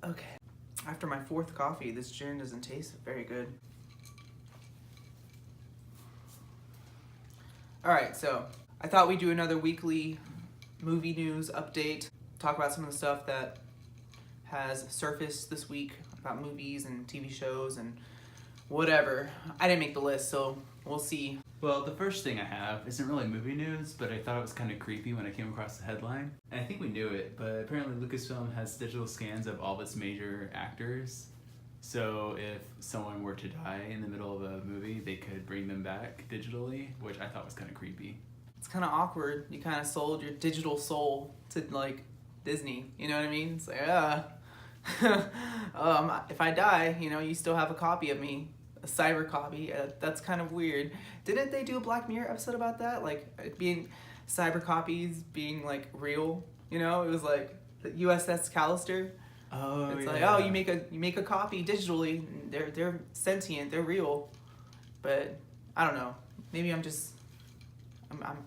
Okay. After my fourth coffee, this gin doesn't taste very good. Alright, so I thought we'd do another weekly movie news update, talk about some of the stuff that has surfaced this week about movies and TV shows and whatever. I didn't make the list, so we'll see. Well, the first thing I have isn't really movie news, but I thought it was kind of creepy when I came across the headline. And I think we knew it, but apparently Lucasfilm has digital scans of all of its major actors. So if someone were to die in the middle of a movie, they could bring them back digitally, which I thought was kind of creepy. It's kind of awkward. You kind of sold your digital soul to, like, Disney. You know what I mean? It's like, if I die, you still have a copy of me. A cyber copy. That's kind of weird. Didn't they do a Black Mirror episode about that? Like, being cyber copies being, like, real? It was like the USS Callister. Oh, It's yeah. like, oh, you make a copy digitally. And they're sentient. They're real. But I don't know. Maybe I'm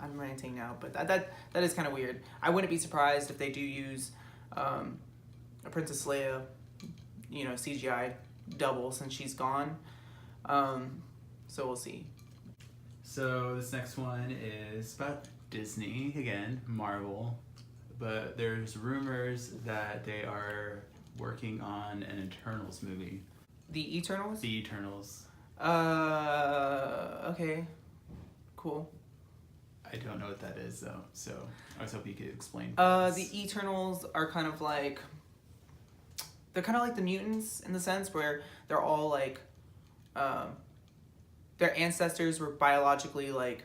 I'm ranting now. But that is kind of weird. I wouldn't be surprised if they do use a Princess Leia, CGI double since she's gone. So we'll see. So this next one is about Disney, again, Marvel. But there's rumors that they are working on an Eternals movie. The Eternals? The Eternals. Okay. Cool. I don't know what that is though, so I was hoping you could explain. The Eternals are kind of like, they're kind of like the mutants in the sense where they're all like, their ancestors were biologically like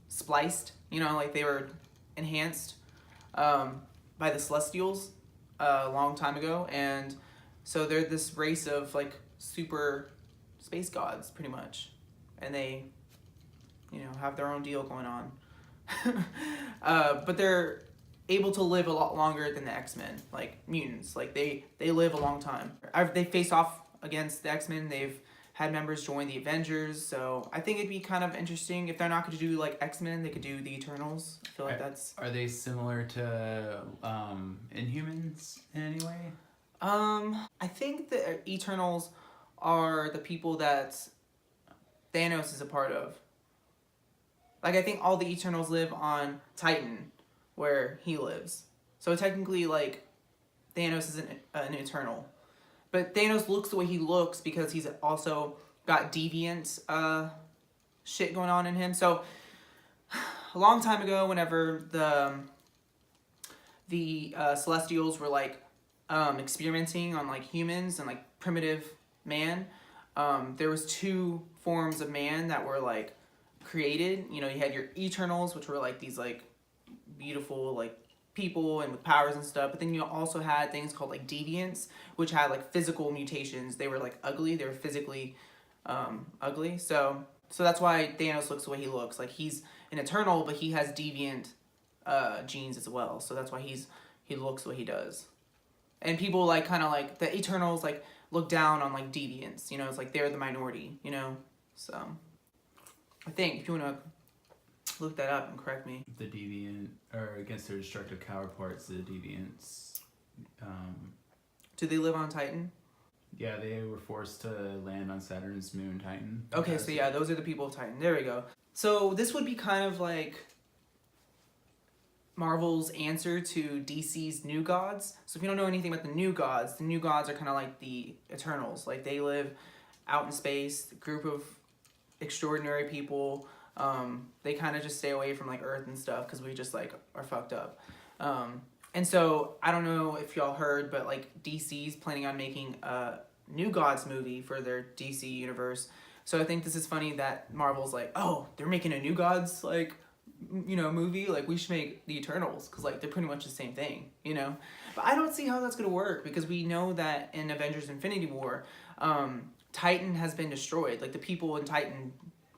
spliced, like they were enhanced by the Celestials a long time ago, and so they're this race of like super space gods pretty much, and they have their own deal going on. But they're able to live a lot longer than the X-Men, like mutants. Like they live a long time. They face off against the X-Men. They've had members join the Avengers, so I think it'd be kind of interesting if they're not going to do like X-Men, they could do the Eternals. I feel like that's. Are they similar to Inhumans in any way? I think the Eternals are the people that Thanos is a part of. Like, I think all the Eternals live on Titan, where he lives. So technically, like, Thanos is an Eternal. But Thanos looks the way he looks because he's also got deviant shit going on in him. So, a long time ago, whenever the Celestials were, like, experimenting on, like, humans and, like, primitive man, there was two forms of man that were, like, created. You had your Eternals, which were like these like beautiful like people and with powers and stuff, but then you also had things called like deviants, which had like physical mutations. They were like ugly. They were physically ugly. So that's why Thanos looks the way he looks. Like he's an Eternal, but he has deviant genes as well. So that's why he looks the way he does. And people like kind of like the Eternals like look down on like deviants. It's like they're the minority. So. I think, if you want to look that up and correct me. The deviant, or against their destructive counterparts, the deviants. Do they live on Titan? Yeah, they were forced to land on Saturn's moon, Titan. Okay, so yeah, those are the people of Titan. There we go. So this would be kind of like Marvel's answer to DC's New Gods. So if you don't know anything about the New Gods are kind of like the Eternals. Like they live out in space, a group of extraordinary people. They kind of just stay away from like Earth and stuff because we just like are fucked up. And so I don't know if y'all heard, but like DC's planning on making a New Gods movie for their DC universe. So I think this is funny that Marvel's like, oh, they're making a New Gods like movie. Like we should make the Eternals because like they're pretty much the same thing, But I don't see how that's gonna work because we know that in Avengers: Infinity War, Titan has been destroyed. Like the people in Titan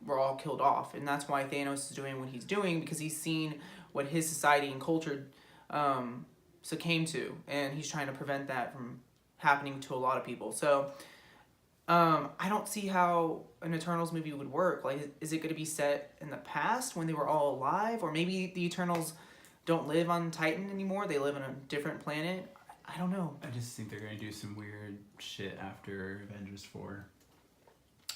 were all killed off, and that's why Thanos is doing what he's doing because he's seen what his society and culture succumbed to, and he's trying to prevent that from happening to a lot of people. So I don't see how an Eternals movie would work. Like, is it going to be set in the past when they were all alive, or maybe the Eternals don't live on Titan anymore? They live on a different planet. I don't know. I just think they're gonna do some weird shit after Avengers 4.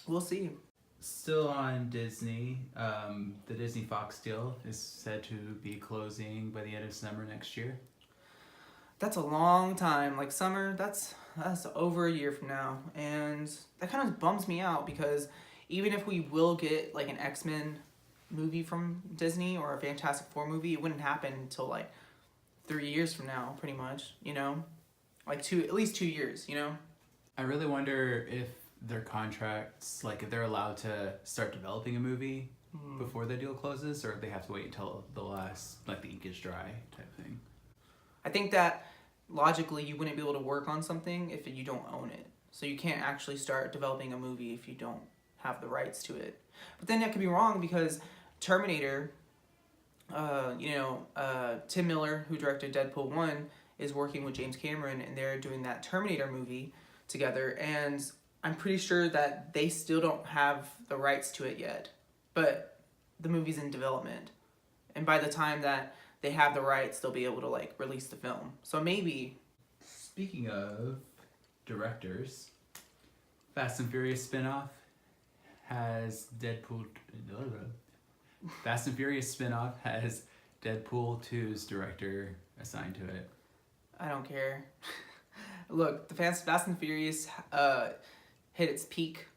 We'll see. Still on Disney, the Disney Fox deal is said to be closing by the end of summer next year. That's a long time. Like summer, that's over a year from now, and that kind of bums me out because even if we will get like an X-Men movie from Disney or a Fantastic Four movie, it wouldn't happen until like 3 years from now, pretty much. You know, like at least 2 years. You know. I really wonder if their contracts, like if they're allowed to start developing a movie before the deal closes, or if they have to wait until the last, like the ink is dry type thing. I think that logically you wouldn't be able to work on something if you don't own it. So you can't actually start developing a movie if you don't have the rights to it. But then that could be wrong because Terminator, Tim Miller, who directed Deadpool 1, is working with James Cameron and they're doing that Terminator movie together. And I'm pretty sure that they still don't have the rights to it yet. But the movie's in development. And by the time that they have the rights, they'll be able to like release the film. So maybe. Speaking of directors, Fast and Furious spinoff has Deadpool. Fast and Furious spinoff has Deadpool 2's director assigned to it. I don't care. Look, the Fast and Furious hit its peak,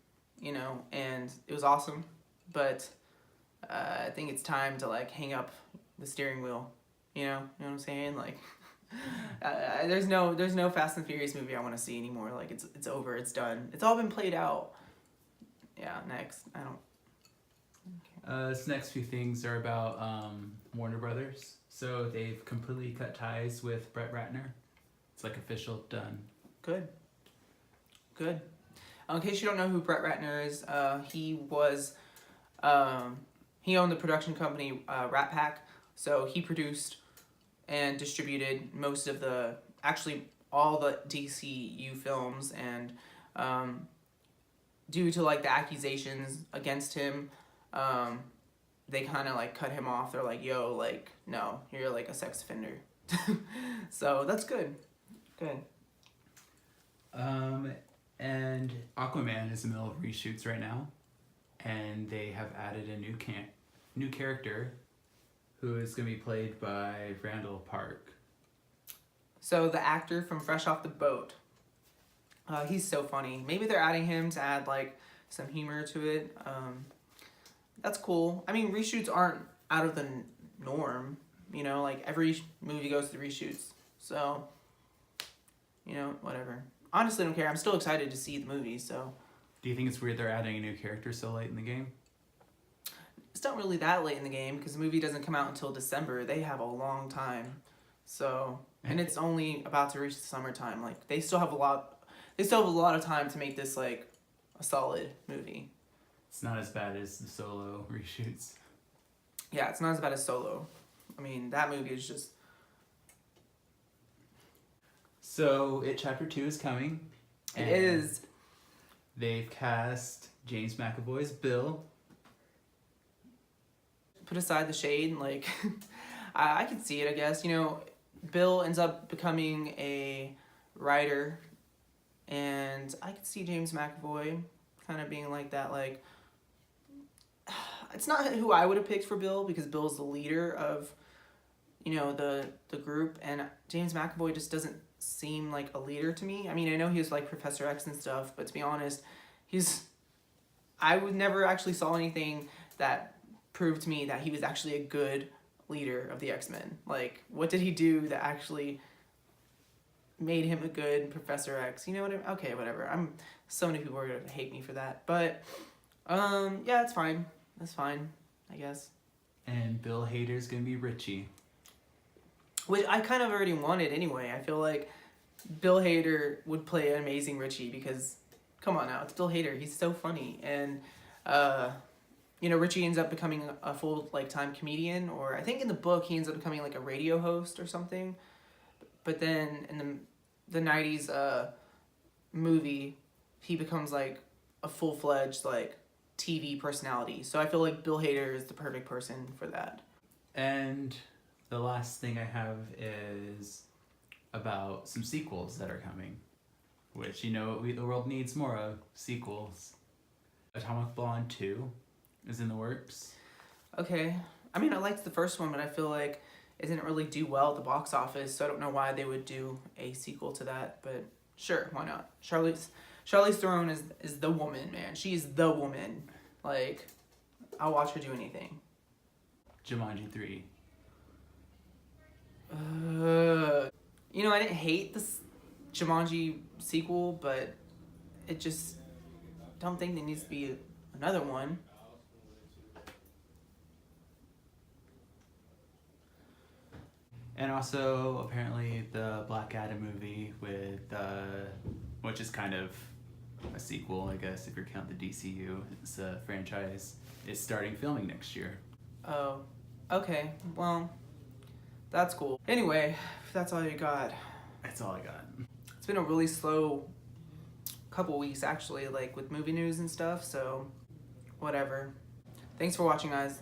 you know, and it was awesome. But I think it's time to like hang up the steering wheel. You know what I'm saying? Like, there's no Fast and Furious movie I want to see anymore. Like, it's over. It's done. It's all been played out. Yeah. Next, I don't. This next few things are about Warner Brothers. So they've completely cut ties with Brett Ratner. It's like official, done. Good. In case you don't know who Brett Ratner is, he was, he owned the production company Rat Pack. So he produced and distributed most of actually all the DCU films, and due to like the accusations against him, they kind of like cut him off. They're like, yo, like, no, you're like a sex offender. So that's good. And Aquaman is in the middle of reshoots right now, and they have added a new character who is going to be played by Randall Park. So the actor from Fresh Off the Boat, he's so funny. Maybe they're adding him to add like some humor to it. That's cool. I mean, reshoots aren't out of the norm. You know, like every movie goes through reshoots. So, you know, whatever. Honestly, I don't care. I'm still excited to see the movie. So. Do you think it's weird they're adding a new character so late in the game? It's not really that late in the game because the movie doesn't come out until December. They have a long time. So, and it's only about to reach the summertime. Like they still have a lot of time to make this like a solid movie. It's not as bad as the Solo reshoots. Yeah, it's not as bad as Solo. I mean, that movie is just. So, Chapter 2 is coming. It is. They've cast James McAvoy as Bill. Put aside the shade, like, I can see it, I guess. You know, Bill ends up becoming a writer, and I could see James McAvoy kind of being like that, like, it's not who I would have picked for Bill, because Bill's the leader of, you know, the group, and James McAvoy just doesn't seem like a leader to me. I mean, I know he was like Professor X and stuff, but to be honest, I would never actually saw anything that proved to me that he was actually a good leader of the X-Men. Like, what did he do that actually made him a good Professor X? You know what I mean? Okay, whatever. So many people are gonna hate me for that, but yeah, it's fine. That's fine, I guess. And Bill Hader's gonna be Richie. Which I kind of already wanted anyway. I feel like Bill Hader would play an amazing Richie because, come on now, it's Bill Hader. He's so funny. And, you know, Richie ends up becoming a full, like, time comedian. Or I think in the book he ends up becoming, like, a radio host or something. But then in the 90s movie, he becomes, like, a full-fledged, like, TV personality. So I feel like Bill Hader is the perfect person for that. And the last thing I have is about some sequels that are coming, which, you know, the world needs more of sequels. Atomic Blonde 2 is in the works. Okay. I mean, I liked the first one, but I feel like it didn't really do well at the box office, so I don't know why they would do a sequel to that, but sure, why not? Charlize Theron is the woman, man. She's the woman. Like, I'll watch her do anything. Jumanji 3. You know, I didn't hate this Jumanji sequel, but it just don't think there needs to be another one. And also, apparently, the Black Adam movie with, which is kind of a sequel, I guess, if you count the DCU, it's a franchise, is starting filming next year. Oh, okay. Well, that's cool. Anyway, if that's all you got. That's all I got. It's been a really slow couple weeks, actually, like with movie news and stuff, so whatever. Thanks for watching, guys.